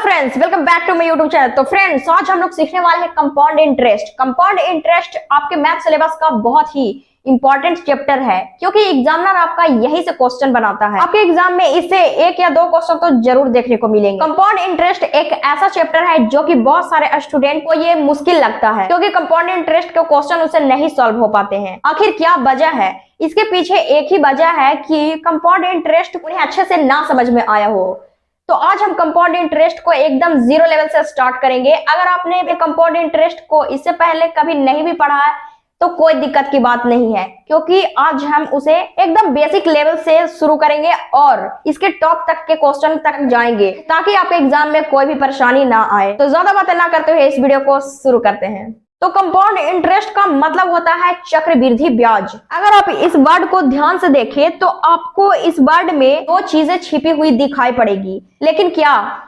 Friends, welcome back to my YouTube channel. तो friends, आज हम लोग सीखने वाले हैं कंपाउंड इंटरेस्ट। कंपाउंड इंटरेस्ट आपके मैथ सिलेबस का बहुत ही इंपॉर्टेंट चैप्टर है, क्योंकि एग्जामिनर आपका यही से क्वेश्चन बनाता है। आपके एग्जाम में इससे एक या दो क्वेश्चन तो जरूर देखने को मिलेंगे। कंपाउंड इंटरेस्ट एक ऐसा चैप्टर है जो कि बहुत सारे स्टूडेंट को ये मुश्किल लगता है, क्योंकि कंपाउंड इंटरेस्ट के क्वेश्चन उसे नहीं सॉल्व हो पाते हैं। आखिर क्या वजह है? इसके पीछे एक ही वजह है कि कंपाउंड इंटरेस्ट उन्हें अच्छे से ना समझ में आया हो। तो आज हम कंपाउंड इंटरेस्ट को एकदम जीरो लेवल से स्टार्ट करेंगे। अगर आपने कंपाउंड इंटरेस्ट को इससे पहले कभी नहीं भी पढ़ा है तो कोई दिक्कत की बात नहीं है, क्योंकि आज हम उसे एकदम बेसिक लेवल से शुरू करेंगे और इसके टॉप तक के क्वेश्चन तक जाएंगे, ताकि आपके एग्जाम में कोई भी परेशानी ना आए। तो ज्यादा बातें ना करते हुए इस वीडियो को शुरू करते हैं। तो कंपाउंड इंटरेस्ट का मतलब होता है चक्रवृद्धि ब्याज। अगर आप इस वर्ड को ध्यान से देखें तो आपको इस वर्ड में दो चीजें छिपी हुई दिखाई पड़ेगी। लेकिन क्या?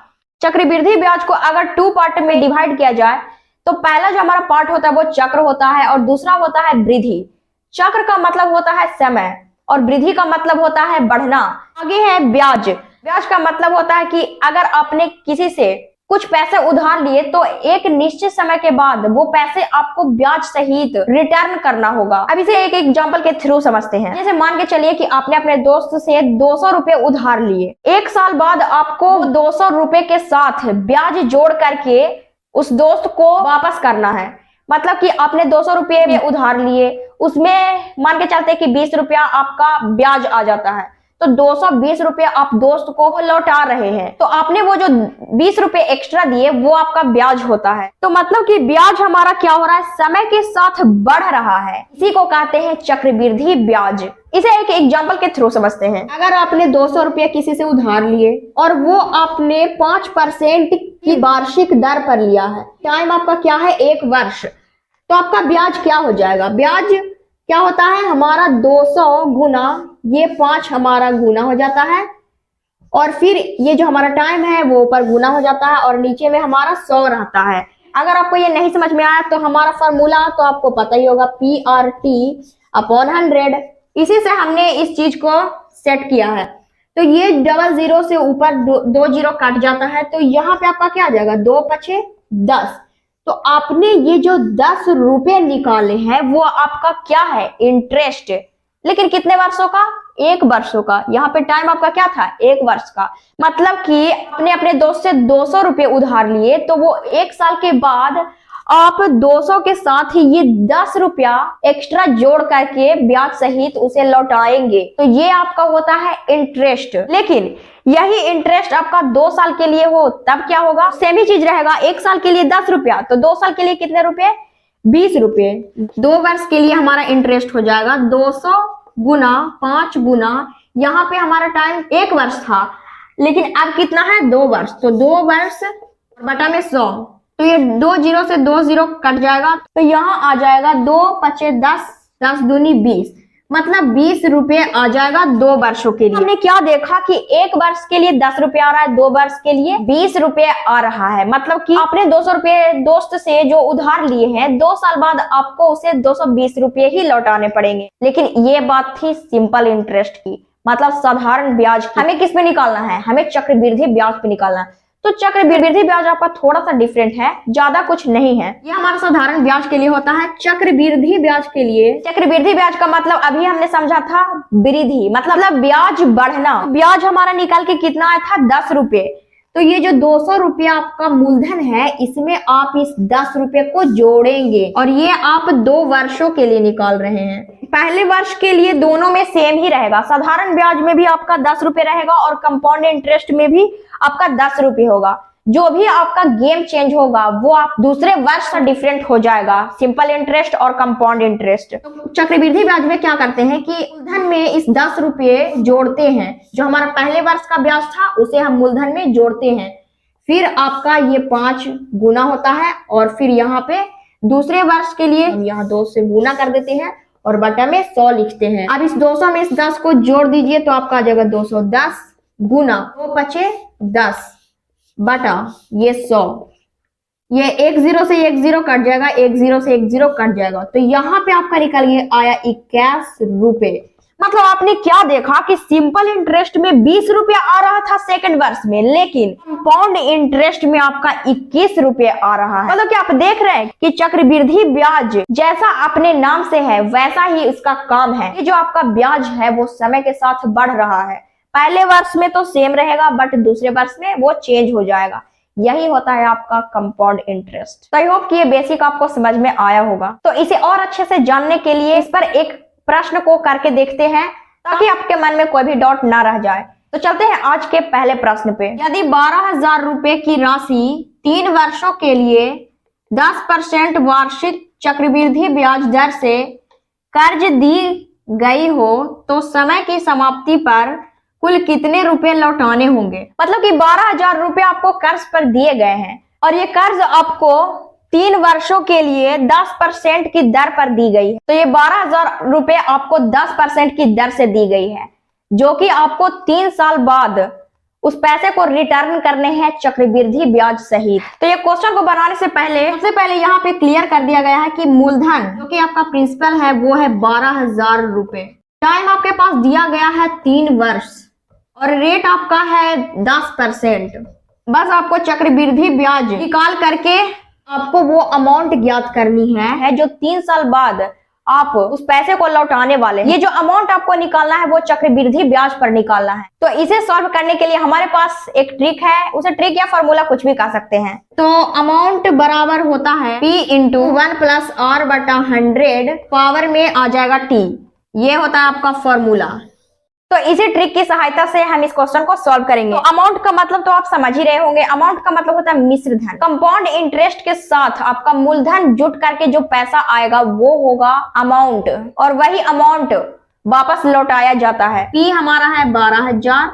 चक्रवृद्धि ब्याज को अगर टू पार्ट में डिवाइड किया जाए तो पहला जो हमारा पार्ट होता है वो चक्र होता है और दूसरा होता है वृद्धि। चक्र का मतलब होता है समय और वृद्धि का मतलब होता है बढ़ना। आगे है ब्याज। ब्याज का मतलब होता है कि अगर आपने किसी से कुछ पैसे उधार लिए तो एक निश्चित समय के बाद वो पैसे आपको ब्याज सहित रिटर्न करना होगा। अब इसे एक एग्जांपल के थ्रू समझते हैं। जैसे मान के चलिए कि आपने अपने दोस्त से 200 रुपए उधार लिए। एक साल बाद आपको 200 रुपए के साथ ब्याज जोड़ करके उस दोस्त को वापस करना है। मतलब कि आपने 200 रुपये में उधार लिए, उसमें मान के चलते कि 20 रुपया आपका ब्याज आ जाता है, तो 220 रुपये आप दोस्त को लौटा रहे हैं। तो आपने वो जो 20 रुपये एक्स्ट्रा दिए वो आपका ब्याज होता है। तो मतलब कि ब्याज हमारा क्या हो रहा है? समय के साथ बढ़ रहा है। इसी को कहते हैं चक्रवृद्धि ब्याज। इसे एक एग्जांपल के थ्रू समझते हैं। अगर आपने 200 रुपये किसी से उधार लिए और वो आपने 5% की वार्षिक दर पर लिया है, टाइम आपका क्या है? 1 वर्ष। तो आपका ब्याज क्या हो जाएगा? ब्याज क्या होता है हमारा? 200 गुना ये 5 हमारा गुना हो जाता है और फिर ये जो हमारा टाइम है वो ऊपर गुना हो जाता है और नीचे में हमारा 100 रहता है। अगर आपको ये नहीं समझ में आया तो हमारा फॉर्मूला तो आपको पता ही होगा, PRT/100। इसी से हमने इस चीज को सेट किया है। तो ये डबल जीरो से ऊपर दो जीरो कट जाता है, तो यहाँ पे आपका क्या आ जाएगा? 2 पचे 10। तो आपने ये जो 10 रुपए निकाले हैं वो आपका क्या है? इंटरेस्ट। लेकिन कितने वर्षों का? 1 वर्षों का। यहाँ पे टाइम आपका क्या था? 1 वर्ष का। मतलब कि आपने अपने दोस्त से 200 रुपये उधार लिए, तो वो 1 साल के बाद आप 200 के साथ ही ये 10 रुपया एक्स्ट्रा जोड़ करके ब्याज सहित उसे लौटाएंगे। तो ये आपका होता है इंटरेस्ट। लेकिन यही इंटरेस्ट आपका 2 साल के लिए हो तब क्या होगा? सेम ही चीज रहेगा। 1 साल के लिए 10 रुपया, तो 2 साल के लिए कितने रुपए? 20 रुपये। 2 वर्ष के लिए हमारा इंटरेस्ट हो जाएगा 200 गुना 5 गुना, यहाँ पे हमारा टाइम 1 वर्ष था, लेकिन अब कितना है? 2 वर्ष। तो 2 वर्ष बटा में 100, तो ये 2 जीरो से 2 जीरो कट जाएगा, तो यहाँ आ जाएगा 2 पचे 10, 10 दूनी 20, मतलब 20 रुपये आ जाएगा 2 वर्षों के लिए। हमने क्या देखा कि 1 वर्ष के लिए 10 रुपये आ रहा है, 2 वर्ष के लिए 20 रुपये आ रहा है। मतलब कि आपने 200 रुपये दोस्त से जो उधार लिए हैं, 2 साल बाद आपको उसे 220 रुपये ही लौटाने पड़ेंगे। लेकिन ये बात थी सिंपल इंटरेस्ट की, मतलब साधारण ब्याज की। हमें किस पे निकालना है? हमें चक्रवृद्धि ब्याज पे निकालना है। तो चक्रवृद्धि ब्याज आपका थोड़ा सा डिफरेंट है, ज्यादा कुछ नहीं है। ये हमारा साधारण ब्याज के लिए होता है। चक्रवृद्धि ब्याज के लिए, चक्रवृद्धि ब्याज का मतलब अभी हमने समझा था वृद्धि, मतलब ब्याज बढ़ना। ब्याज हमारा निकाल के कितना आया था? 10 रुपये। तो ये जो 200 रुपया आपका मूलधन है, इसमें आप इस 10 रुपये को जोड़ेंगे और ये आप 2 वर्षों के लिए निकाल रहे हैं। पहले वर्ष के लिए दोनों में सेम ही रहेगा। साधारण ब्याज में भी आपका 10 रुपये रहेगा और कंपाउंड इंटरेस्ट में भी आपका 10 रुपये होगा। जो भी आपका गेम चेंज होगा वो आप दूसरे वर्ष से डिफरेंट हो जाएगा, सिंपल इंटरेस्ट और कंपाउंड इंटरेस्ट। चक्रवृद्धि ब्याज में क्या करते हैं कि मूलधन में इस 10 रुपये जोड़ते हैं। जो हमारा पहले वर्ष का ब्याज था उसे हम मूलधन में जोड़ते हैं, फिर आपका ये 5 गुना होता है और फिर यहाँ पे दूसरे वर्ष के लिए हम यहाँ 2 से गुना कर देते हैं और बटा में 100 लिखते हैं। अब इस 200 में इस 10 को जोड़ दीजिए तो आपका आ जाएगा 210 गुना 2 पचे 10 बटा ये 100। ये 1 जीरो से 1 जीरो कट जाएगा, 1 जीरो से 1 जीरो कट जाएगा, तो यहाँ पे आपका निकल गया आया 21 रुपये। मतलब आपने क्या देखा कि सिंपल इंटरेस्ट में 20 रुपया आ रहा था सेकंड वर्ष में, लेकिन कंपाउंड इंटरेस्ट में आपका 21 रुपये आ रहा है। मतलब कि आप देख रहे हैं कि चक्रवृद्धि ब्याज जैसा अपने नाम से है वैसा ही उसका काम है। ये जो आपका ब्याज है वो समय के साथ बढ़ रहा है। पहले वर्ष में तो सेम रहेगा बट दूसरे वर्ष में वो चेंज हो जाएगा। यही होता है आपका कंपाउंड इंटरेस्ट। तो आई होप कि ये बेसिक आपको समझ में आया होगा। तो इसे और अच्छे से जानने के लिए इस पर एक प्रश्न को करके देखते हैं ताकि आपके मन में कोई भी डाउट ना रह जाए। तो चलते हैं आज के पहले प्रश्न पे। यदि 12,000 रुपए की राशि 3 वर्षों के लिए 10% वार्षिक चक्रवृद्धि ब्याज दर से कर्ज दी गई हो तो समय की समाप्ति पर कुल कितने रुपए लौटाने होंगे। मतलब कि 12,000 रुपए आपको कर्ज पर दिए गए हैं और ये कर्ज आपको 3 वर्षों के लिए 10% की दर पर दी गई है। तो ये 12,000 रुपए आपको 10% की दर से दी गई है, जो कि आपको 3 साल बाद उस पैसे को रिटर्न करने हैं चक्रवृद्धि ब्याज सहित। तो ये क्वेश्चन को बनाने से पहले सबसे पहले यहाँ पे क्लियर कर दिया गया है कि मूलधन जो कि आपका प्रिंसिपल है वो है 12,000 रुपए। टाइम आपके पास दिया गया है 3 वर्ष और रेट आपका है 10%। बस आपको चक्रवृद्धि ब्याज निकाल करके आपको वो अमाउंट ज्ञात करनी है जो 3 साल बाद आप उस पैसे को लौटाने वाले हैं। ये जो अमाउंट आपको निकालना है वो चक्रवृद्धि ब्याज पर निकालना है। तो इसे सॉल्व करने के लिए हमारे पास एक ट्रिक है, उसे ट्रिक या फॉर्मूला कुछ भी कह सकते हैं। तो अमाउंट बराबर होता है P इंटू 1 प्लस R बटा 100 पावर में आ जाएगा T। ये होता है आपका फॉर्मूला। तो इसी ट्रिक की सहायता से हम इस क्वेश्चन को सॉल्व करेंगे। तो अमाउंट का मतलब तो आप समझ ही रहे होंगे। अमाउंट का मतलब होता है मिश्र धन। कंपाउंड इंटरेस्ट के साथ आपका मूलधन जुट करके जो पैसा आएगा वो होगा अमाउंट, और वही अमाउंट वापस लौटाया जाता है। P हमारा है 12,000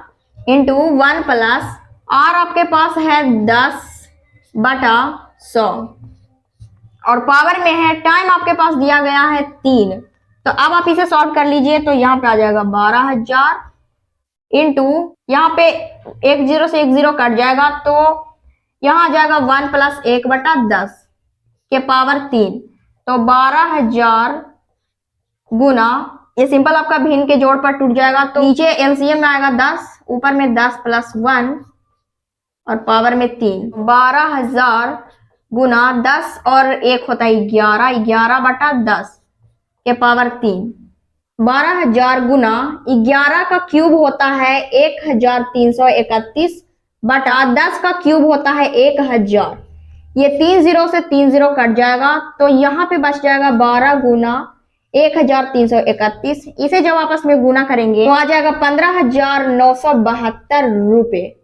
इंटू 1 प्लस R आपके पास है 10 बटा 100 और पावर में है टाइम आपके पास दिया गया है 3। तो अब आप इसे सॉल्व कर लीजिए। तो यहाँ पे आ जाएगा 12,000 इंटू यहाँ पे 1 0 से 1 0 कट जाएगा तो यहाँ आ जाएगा 1 प्लस 1 बटा 10 के पावर 3। तो 12,000 गुना ये सिंपल आपका भिन्न के जोड़ पर टूट जाएगा तो नीचे एलसीएम में आएगा 10, ऊपर में 10 प्लस 1 और पावर में 3। 12,000 गुना 10 और 1 होता है 11, 11 बटा 10 के पावर 3। 12,000 गुना 11 का क्यूब होता है 1,331 बटा 10 का क्यूब होता है 1,000। ये 3 0 से 3 0 कट जाएगा तो यहाँ पे बच जाएगा 12 गुना 1,331। इसे जब आपस में गुना करेंगे तो आ जाएगा 15,972 रुपए।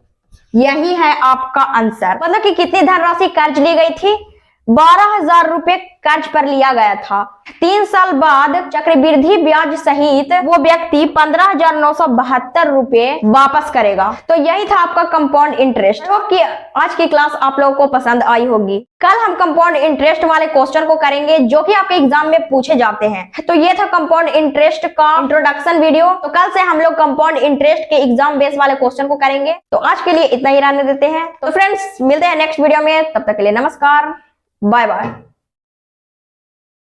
यही है आपका आंसर। मतलब कि कितनी धनराशि कर्ज ली गई थी? 12,000 रुपए कर्ज पर लिया गया था। 3 साल बाद चक्रवृद्धि ब्याज सहित वो व्यक्ति 15,972 रुपए वापस करेगा। तो यही था आपका कंपाउंड इंटरेस्ट। होप कि आज की क्लास आप लोगों को पसंद आई होगी। कल हम कंपाउंड इंटरेस्ट वाले क्वेश्चन को करेंगे जो कि आपके एग्जाम में पूछे जाते हैं। तो ये था कंपाउंड इंटरेस्ट का इंट्रोडक्शन वीडियो। तो कल से हम लोग कंपाउंड इंटरेस्ट के एग्जाम बेस वाले क्वेश्चन को करेंगे। तो आज के लिए इतना ही रहने देते हैं। तो फ्रेंड्स मिलते हैं नेक्स्ट वीडियो में, तब तक के लिए नमस्कार, बाय बाय।